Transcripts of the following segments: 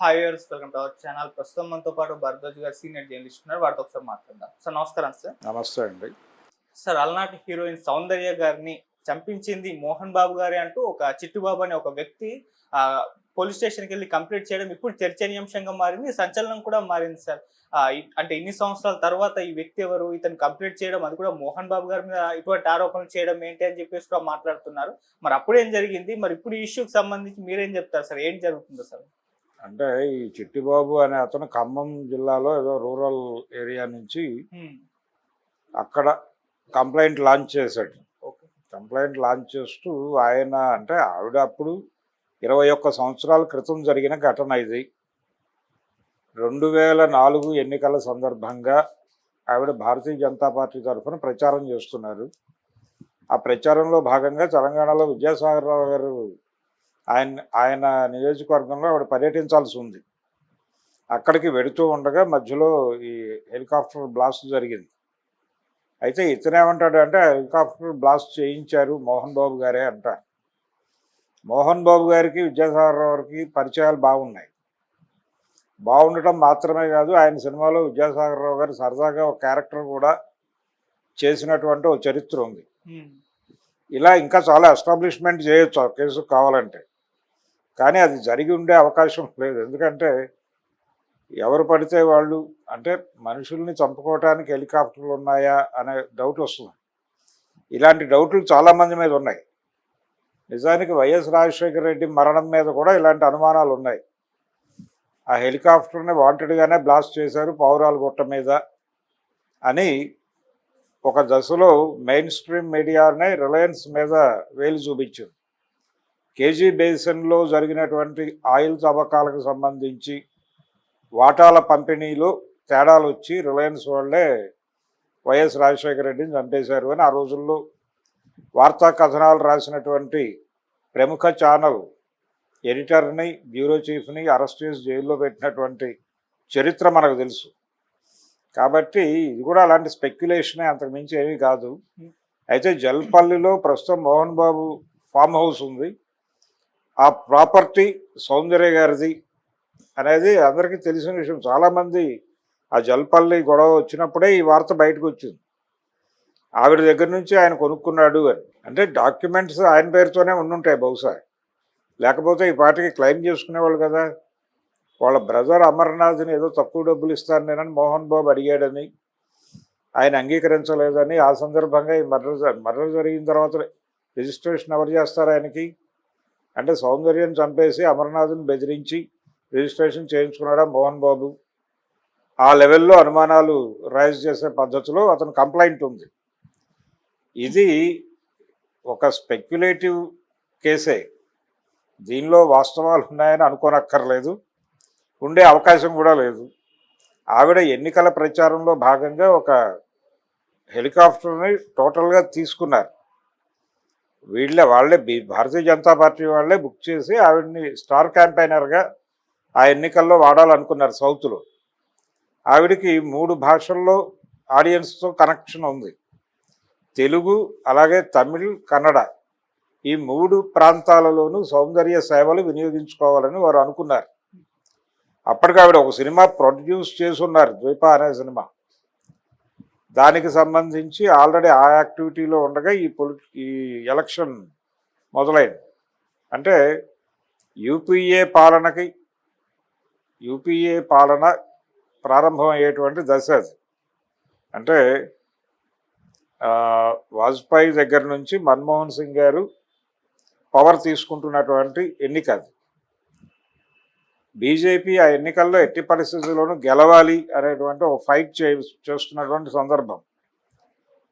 Hi viewers, welcome to our channel. ప్రస్తుతం మనతో పాటు భరద్వాజ్ గారు సీనియర్ జర్నలిస్ట్ ఉన్నారు. వారితో ఒకసారి మాట్లాడదాం. సార్ నమస్కారం. సార్ నమస్తే అండి. సార్ అలనాటి హీరోయిన్ సౌందర్య గారిని చంపించింది మోహన్ బాబు గారే అంటూ ఒక చిట్టుబాబు అనే ఒక వ్యక్తి పోలీస్ స్టేషన్కి వెళ్ళి కంప్లైంట్ చేయడం ఇప్పుడు చర్చనీయాంశంగా మారింది, సంచలనం కూడా మారింది. సార్ అంటే ఇన్ని సంవత్సరాల తర్వాత ఈ వ్యక్తి ఎవరు, ఇతను కంప్లైంట్ చేయడం, అది కూడా మోహన్ బాబు గారి మీద ఇటువంటి ఆరోపణలు చేయడం ఏంటి అని చెప్పేసి కూడా మాట్లాడుతున్నారు. మరి అప్పుడేం జరిగింది, మరి ఇప్పుడు ఈ ఇష్యూకి సంబంధించి మీరేం చెప్తారు సార్? ఏం జరుగుతుందో సార్? అంటే ఈ చిట్టిబాబు అనే అతను ఖమ్మం జిల్లాలో ఏదో రూరల్ ఏరియా నుంచి అక్కడ కంప్లైంట్ లాంచ్ చేశాడు. కంప్లైంట్ లాంచ్ చేస్తూ ఆయన అంటే ఆవిడ అప్పుడు 21 సంవత్సరాల క్రితం జరిగిన ఘటన ఇది. 2004 ఎన్నికల సందర్భంగా ఆవిడ భారతీయ జనతా పార్టీ తరఫున ప్రచారం చేస్తున్నారు. ఆ ప్రచారంలో భాగంగా తెలంగాణలో విద్యాసాగర్ రావు గారు ఆయన నియోజకవర్గంలో ఆవిడ పర్యటించాల్సి ఉంది. అక్కడికి వెడుతూ ఉండగా మధ్యలో ఈ హెలికాప్టర్ బ్లాస్ట్ జరిగింది. అయితే ఇతనేమంటాడు అంటే హెలికాప్టర్ బ్లాస్ట్ చేయించారు మోహన్ బాబు గారే అంటారు. మోహన్ బాబు గారికి విద్యాసాగర్ రావుకి పరిచయాలు బాగున్నాయి. బాగుండటం మాత్రమే కాదు, ఆయన సినిమాలో విద్యాసాగర్ రావు గారు సరదాగా ఒక క్యారెక్టర్ కూడా చేసినటువంటి ఒక చరిత్ర ఉంది. ఇలా ఇంకా చాలా ఎస్టాబ్లిష్మెంట్ చేయొచ్చు ఆ కేసు కావాలంటే, కానీ అది జరిగి ఉండే అవకాశం లేదు. ఎందుకంటే ఎవరు పడితే వాళ్ళు అంటే మనుషుల్ని చంపుకోవటానికి హెలికాప్టర్లు ఉన్నాయా అనే డౌట్ వస్తుంది. ఇలాంటి డౌట్లు చాలామంది మీద ఉన్నాయి. నిజానికి వైఎస్ రాజశేఖర రెడ్డి మరణం మీద కూడా ఇలాంటి అనుమానాలు ఉన్నాయి. ఆ హెలికాప్టర్ని వాంటెడ్గానే బ్లాస్ట్ చేశారు పావురాల గుట్ట మీద అని ఒక దశలో మెయిన్ స్ట్రీమ్ మీడియానే రిలయన్స్ మీద వేలు చూపించింది. కేజీ బేసిన్లో జరిగినటువంటి ఆయిల్ తవ్వకాలకు సంబంధించి వాటాల పంపిణీలో తేడాలు వచ్చి రిలయన్స్ వాళ్ళే వైఎస్ రాజశేఖర రెడ్డిని చంపేశారు అని ఆ రోజుల్లో వార్తా కథనాలు రాసినటువంటి ప్రముఖ ఛానల్ ఎడిటర్ని, బ్యూరో చీఫ్ని అరెస్ట్ చేసి జైల్లో పెట్టినటువంటి చరిత్ర మనకు తెలుసు. కాబట్టి ఇది కూడా అలాంటి స్పెక్యులేషనే, అంతకుమించి ఏమీ కాదు. అయితే జల్పల్లిలో ప్రస్తుతం మోహన్ బాబు ఫామ్ హౌస్ ఉంది. ఆ ప్రాపర్టీ సౌందర్య గారిది అనేది అందరికీ తెలిసిన విషయం. చాలామంది ఆ జల్పల్లి గొడవ వచ్చినప్పుడే ఈ వార్త బయటకు వచ్చింది. ఆవిడ దగ్గర నుంచి ఆయన కొనుక్కున్నాడు అని. అంటే డాక్యుమెంట్స్ ఆయన పేరుతోనే ఉండుంటాయి బహుశా, లేకపోతే ఈ పార్టీకి క్లెయిమ్ చేసుకునేవాళ్ళు కదా. వాళ్ళ బ్రదర్ అమర్నాథ్ని ఏదో తక్కువ డబ్బులు ఇస్తాను నేనని మోహన్ బాబు అడిగాడని, ఆయన అంగీకరించలేదని, ఆ సందర్భంగా ఈ మర్డర్ జరిగిన తర్వాత రిజిస్ట్రేషన్ ఎవరు చేస్తారు ఆయనకి? అంటే సౌందర్యం చంపేసి అమర్నాథ్ని బెదిరించి రిజిస్ట్రేషన్ చేయించుకున్నాడా మోహన్ బాబు? ఆ లెవెల్లో అనుమానాలు రైజ్ చేసే పద్ధతిలో అతను కంప్లైంట్ ఉంది. ఇది ఒక స్పెక్యులేటివ్ కేసే, దీనిలో వాస్తవాలు ఉన్నాయని అనుకోనక్కర్లేదు, ఉండే అవకాశం కూడా లేదు. ఆవిడ ఎన్నికల ప్రచారంలో భాగంగా ఒక హెలికాప్టర్ని టోటల్గా తీసుకున్నారు. వాళ్ళే భారతీయ జనతా పార్టీ వాళ్ళే బుక్ చేసి ఆవిడని స్టార్ క్యాంపెయినర్గా ఆ ఎన్నికల్లో వాడాలనుకున్నారు సౌత్లో. ఆవిడికి 3 భాషల్లో ఆడియన్స్తో కనెక్షన్ ఉంది. తెలుగు, అలాగే తమిళ్, కన్నడ, ఈ 3 ప్రాంతాలలోనూ సౌందర్య సేవలు వినియోగించుకోవాలని వారు అనుకున్నారు. అప్పటికి ఆవిడ ఒక సినిమా ప్రొడ్యూస్ చేసున్నారు, ద్వీప అనే సినిమా. దానికి సంబంధించి ఆల్రెడీ ఆ యాక్టివిటీలో ఉండగా ఈ ఎలక్షన్ మొదలైంది. అంటే యూపీఏ పాలన ప్రారంభమయ్యేటువంటి దశ అది. అంటే వాజ్పేయి దగ్గర నుంచి మన్మోహన్ సింగ్ గారు పవర్ తీసుకుంటున్నటువంటి ఎన్నిక అది. బీజేపీ ఆ ఎన్నికల్లో ఎట్టి పరిస్థితుల్లోనూ గెలవాలి అనేటువంటి ఒక ఫైట్ చేస్తున్నటువంటి సందర్భం.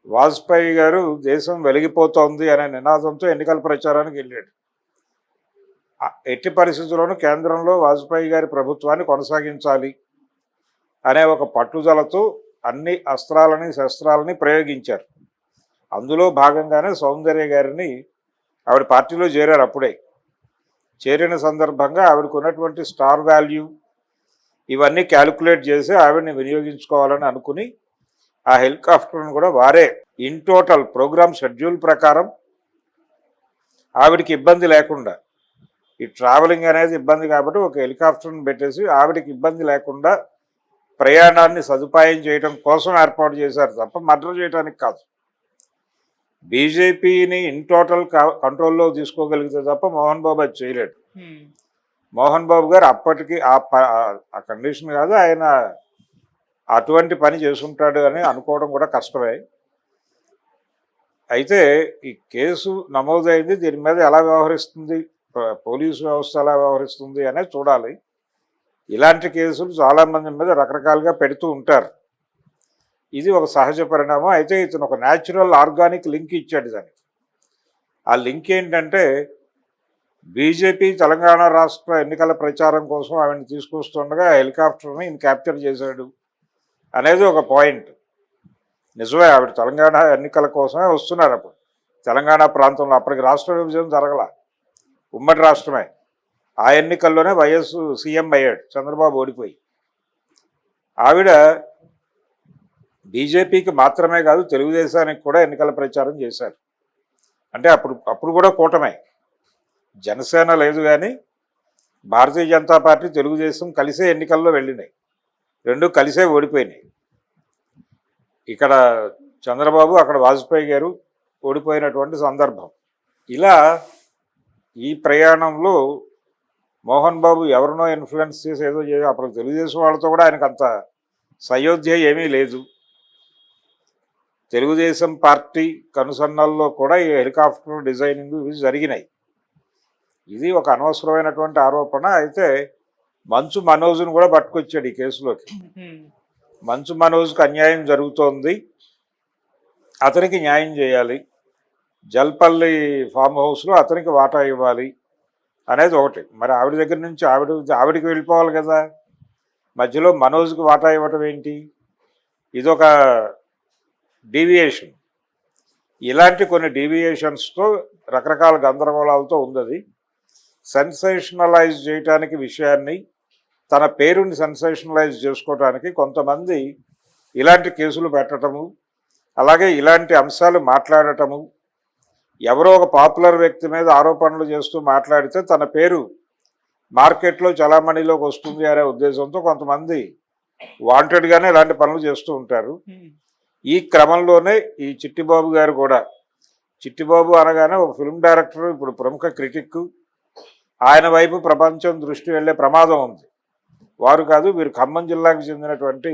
వాజ్పేయి గారు దేశం వెలిగిపోతోంది అనే నినాదంతో ఎన్నికల ప్రచారానికి వెళ్ళాడు. ఎట్టి పరిస్థితుల్లోనూ కేంద్రంలో వాజ్పేయి గారి ప్రభుత్వాన్ని కొనసాగించాలి అనే ఒక పట్టుదలతో అన్ని అస్త్రాలని శస్త్రాలని ప్రయోగించారు. అందులో భాగంగానే సౌందర్య గారిని ఆవిడ పార్టీలో చేరారు. అప్పుడే చేరిన సందర్భంగా ఆవిడకు ఉన్నటువంటి స్టార్ వాల్యూ ఇవన్నీ క్యాలిక్యులేట్ చేసి ఆవిడని వినియోగించుకోవాలని అనుకుని ఆ హెలికాప్టర్ను కూడా వారే ఇన్ టోటల్ ప్రోగ్రామ్ షెడ్యూల్ ప్రకారం ఆవిడికి ఇబ్బంది లేకుండా ఈ ట్రావెలింగ్ అనేది ఇబ్బంది కాబట్టి ఒక హెలికాప్టర్ని పెట్టేసి ఆవిడకి ఇబ్బంది లేకుండా ప్రయాణాన్ని సదుపాయం చేయడం కోసం ఏర్పాటు చేశారు తప్ప మర్డర్ చేయడానికి కాదు. బీజేపీని ఇన్ టోటల్ కంట్రోల్లో తీసుకోగలిగితే తప్ప మోహన్ బాబు అది చేయలేడు. మోహన్ బాబు గారు అప్పటికి ఆ కండిషన్ కాదు, ఆయన అటువంటి పని చేసుకుంటాడు అని అనుకోవడం కూడా కష్టమే. అయితే ఈ కేసు నమోదైంది, దీని మీద ఎలా వ్యవహరిస్తుంది పోలీసు వ్యవస్థ ఎలా వ్యవహరిస్తుంది అనేది చూడాలి. ఇలాంటి కేసులు చాలామంది మీద రకరకాలుగా పెడుతూ ఉంటారు. ఇది ఒక సహజ పరిణామం. అయితే ఇతను ఒక న్యాచురల్ ఆర్గానిక్ లింక్ ఇచ్చాడు దానికి. ఆ లింక్ ఏంటంటే బీజేపీ తెలంగాణ రాష్ట్ర ఎన్నికల ప్రచారం కోసం ఆవిడని తీసుకొస్తుండగా హెలికాప్టర్ని ఈయన క్యాప్చర్ చేశాడు అనేది ఒక పాయింట్. నిజమే, ఆవిడ తెలంగాణ ఎన్నికల కోసమే వస్తున్నారు. అప్పుడు తెలంగాణ ప్రాంతంలో అప్పటికి రాష్ట్ర విభజన జరగల, ఉమ్మడి రాష్ట్రమే. ఆ ఎన్నికల్లోనే వైఎస్ సీఎం అయ్యాడు, చంద్రబాబు ఓడిపోయి. ఆవిడ బీజేపీకి మాత్రమే కాదు తెలుగుదేశానికి కూడా ఎన్నికల ప్రచారం చేశారు. అంటే అప్పుడు కూడా కూటమే, జనసేన లేదు కానీ భారతీయ జనతా పార్టీ తెలుగుదేశం కలిసే ఎన్నికల్లో వెళ్ళినాయి, రెండు కలిసే ఓడిపోయినాయి. ఇక్కడ చంద్రబాబు, అక్కడ వాజ్పేయి గారు ఓడిపోయినటువంటి సందర్భం. ఇలా ఈ ప్రయాణంలో మోహన్ బాబు ఎవరినో ఇన్ఫ్లుయెన్స్ చేసి ఏదో చేసి అప్పుడు తెలుగుదేశం వాళ్ళతో కూడా ఆయనకు అంత సయోధ్య ఏమీ లేదు. తెలుగుదేశం పార్టీ కనుసన్నల్లో కూడా ఈ హెలికాప్టర్ డిజైనింగ్ ఇవి జరిగినాయి. ఇది ఒక అనవసరమైనటువంటి ఆరోపణ. అయితే మంచు మనోజ్ను కూడా పట్టుకొచ్చాడు ఈ కేసులోకి. మంచు మనోజ్కి అన్యాయం జరుగుతోంది, అతనికి న్యాయం చేయాలి, జల్పల్లి ఫామ్ హౌస్లో అతనికి వాటా ఇవ్వాలి అనేది ఒకటి. మరి ఆవిడ దగ్గర నుంచి ఆవిడికి వెళ్ళిపోవాలి కదా, మధ్యలో మనోజ్కి వాటా ఇవ్వటం ఏంటి? ఇదొక డీవియేషన్. ఇలాంటి కొన్ని డీవియేషన్స్తో రకరకాల గందరగోళాలతో ఉంది. అది సెన్సేషనలైజ్ చేయటానికి విషయాన్ని, తన పేరుని సెన్సేషనలైజ్ చేసుకోవటానికి కొంతమంది ఇలాంటి కేసులు పెట్టడము, అలాగే ఇలాంటి అంశాలు మాట్లాడటము. ఎవరో ఒక పాపులర్ వ్యక్తి మీద ఆరోపణలు చేస్తూ మాట్లాడితే తన పేరు మార్కెట్లో చలామణిలోకి వస్తుంది అనే ఉద్దేశంతో కొంతమంది వాంటెడ్గానే ఇలాంటి పనులు చేస్తూ ఉంటారు. ఈ క్రమంలోనే ఈ చిట్టిబాబు గారు కూడా, చిట్టిబాబు అనగానే ఒక ఫిల్మ్ డైరెక్టర్, ఇప్పుడు ప్రముఖ క్రిటిక్, ఆయన వైపు ప్రపంచం దృష్టి వెళ్ళే ప్రమాదం ఉంది. వారు కాదు, వీరు ఖమ్మం జిల్లాకు చెందినటువంటి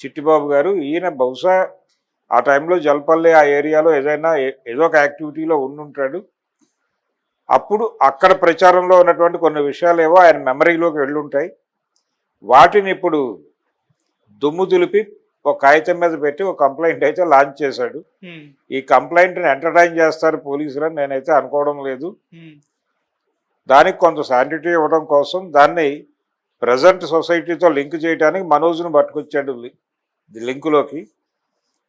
చిట్టిబాబు గారు. ఈయన బహుశా ఆ టైంలో జల్పల్లి ఆ ఏరియాలో ఏదో ఒక యాక్టివిటీలో ఉండుంటాడు. అప్పుడు అక్కడ ప్రచారంలో ఉన్నటువంటి కొన్ని విషయాలు ఏవో ఆయన మెమరీలోకి వెళ్ళుంటాయి. వాటిని ఇప్పుడు దుమ్ము దులిపి ఒక కాగితం మీద పెట్టి ఒక కంప్లైంట్ అయితే లాంచ్ చేశాడు. ఈ కంప్లైంట్ని ఎంటర్టైన్ చేస్తారు పోలీసులని నేనైతే అనుకోవడం లేదు. దానికి కొంత శాంటిటీ ఇవ్వడం కోసం దాన్ని ప్రజెంట్ సొసైటీతో లింక్ చేయడానికి మనోజ్ను పట్టుకొచ్చాడు లింకులోకి.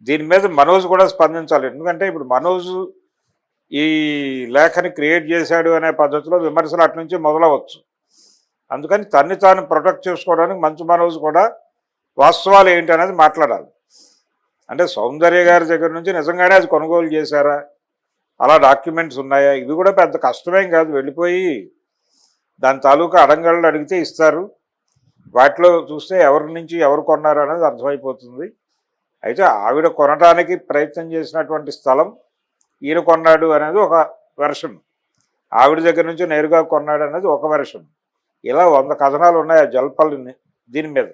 దీని మీద మనోజ్ కూడా స్పందించాలి. ఎందుకంటే ఇప్పుడు మనోజ్ ఈ లేఖని క్రియేట్ చేశాడు అనే పద్ధతిలో విమర్శలు అటు నుంచి మొదలవచ్చు. అందుకని తన్ని తాను ప్రొటెక్ట్ చేసుకోవడానికి మంచు మనోజ్ కూడా వాస్తవాలు ఏంటి అనేది మాట్లాడాలి. అంటే సౌందర్య గారి దగ్గర నుంచి నిజంగానే అది కొనుగోలు చేశారా, అలా డాక్యుమెంట్స్ ఉన్నాయా, ఇది కూడా పెద్ద కష్టమేం కాదు. వెళ్ళిపోయి దాని తాలూకా అడంగళ్ళు అడిగితే ఇస్తారు. వాటిలో చూస్తే ఎవరి నుంచి ఎవరు కొన్నారు అనేది అర్థమైపోతుంది. అయితే ఆవిడ కొనడానికి ప్రయత్నం చేసినటువంటి స్థలం ఈయన కొన్నాడు అనేది ఒక వెర్షన్, ఆవిడ దగ్గర నుంచి నేరుగా కొన్నాడు అనేది ఒక వెర్షన్. ఇలా 100 కథనాలు ఉన్నాయి ఆ జల్పల్లిని దీని మీద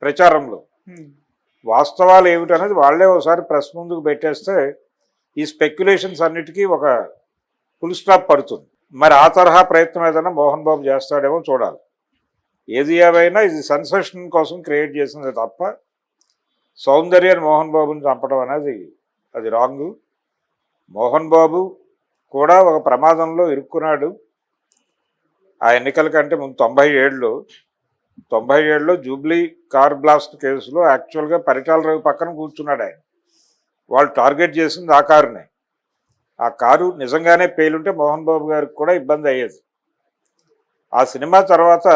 ప్రచారంలో. వాస్తవాలు ఏమిటనేది వాళ్లే ఒకసారి ప్రెస్ ముందుకు పెట్టేస్తే ఈ స్పెక్యులేషన్స్ అన్నిటికీ ఒక ఫుల్ స్టాప్ పడుతుంది. మరి ఆ తరహా ప్రయత్నం ఏదైనా మోహన్ బాబు చేస్తాడేమో చూడాలి. ఏది ఏమైనా ఇది సెన్సేషన్ కోసం క్రియేట్ చేసింది తప్ప సౌందర్యాన్ని మోహన్ బాబుని చంపడం అనేది అది రాంగు. మోహన్ బాబు కూడా ఒక ప్రమాదంలో ఇరుక్కున్నాడు. ఆ ఎన్నికల కంటే ముందు 97లో జూబ్లీ కార్ బ్లాస్ట్ కేసులో యాక్చువల్గా పరిటాల రవి పక్కన కూర్చున్నాడు ఆయన. వాళ్ళు టార్గెట్ చేసింది ఆ కారునే. ఆ కారు నిజంగానే పేలుంటే మోహన్ బాబు గారికి కూడా ఇబ్బంది అయ్యేది. ఆ సినిమా తర్వాత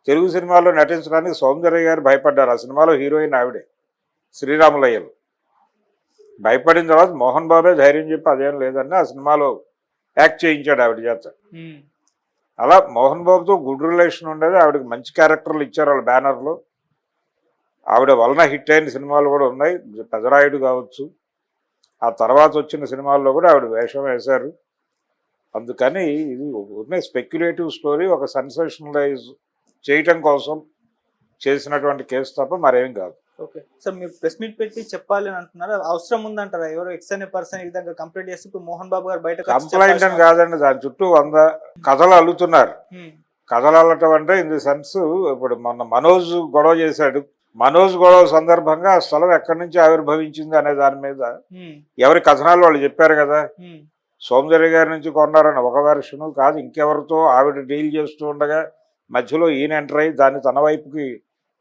తెలుగు సినిమాలో నటించడానికి సౌందర్య గారు భయపడ్డారు. ఆ సినిమాలో హీరోయిన్ ఆవిడే, శ్రీరాములయ్యలు. భయపడిన తర్వాత మోహన్ బాబే ధైర్యం చెప్పి అదేం లేదని ఆ సినిమాలో యాక్ట్ చేయించాడు ఆవిడ చేత. అలా మోహన్ బాబుతో గుడ్ రిలేషన్ ఉండేది. ఆవిడకి మంచి క్యారెక్టర్లు ఇచ్చారు వాళ్ళ బ్యానర్లో. ఆవిడ వలన హిట్ అయిన సినిమాలు కూడా ఉన్నాయి. పెదరాయుడు కావచ్చు, ఆ తర్వాత వచ్చిన సినిమాల్లో కూడా ఆవిడ వేషం వేశారు. అందుకని ఇది ఉన్న స్పెక్యులేటివ్ స్టోరీ, ఒక సెన్సేషనలైజ్ చేయటం కోసం చేసినటువంటి కేసు తప్ప మరేం కాదు. ఓకే సార్, మీరు ప్రెస్ మీట్ పెట్టి చెప్పాలి అని అంటున్నారు, అవసరం ఉందంటారా? ఎవరో ఎక్స్ అనే పర్సన్ ఈ విధంగా కంప్లైంట్ చేస్తే ఇప్పుడు మోహన్ బాబు గారు బయట కంప్లైంట్ అని కాదండి, దాని చుట్టూ 100 కథలు అల్లుతున్నారు. కథలు అల్లటం అంటే ఇన్ ది సెన్స్, ఇప్పుడు మొన్న మనోజ్ గొడవ చేశాడు. మనోజ్ గొడవ సందర్భంగా ఆ స్థలం ఎక్కడి నుంచి ఆవిర్భవించింది అనే దాని మీద ఎవరి కథనాలు వాళ్ళు చెప్పారు కదా. సౌందర్య గారి నుంచి కొన్నారని ఒక వెర్షను కాదు, ఇంకెవరితో ఆవిడ డీల్ చేస్తూ ఉండగా మధ్యలో ఈయన ఎంటర్ అయ్యి దాన్ని తన వైపుకి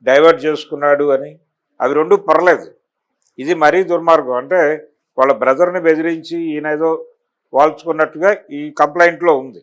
డైవర్ట్ చేసుకున్నాడు అని. అవి రెండు పర్లేదు. ఇది మరీ దుర్మార్గం. అంటే వాళ్ళ బ్రదర్ని బెదిరించి ఈయన ఏదో వాల్చుకున్నట్టుగా ఈ కంప్లైంట్లో ఉంది.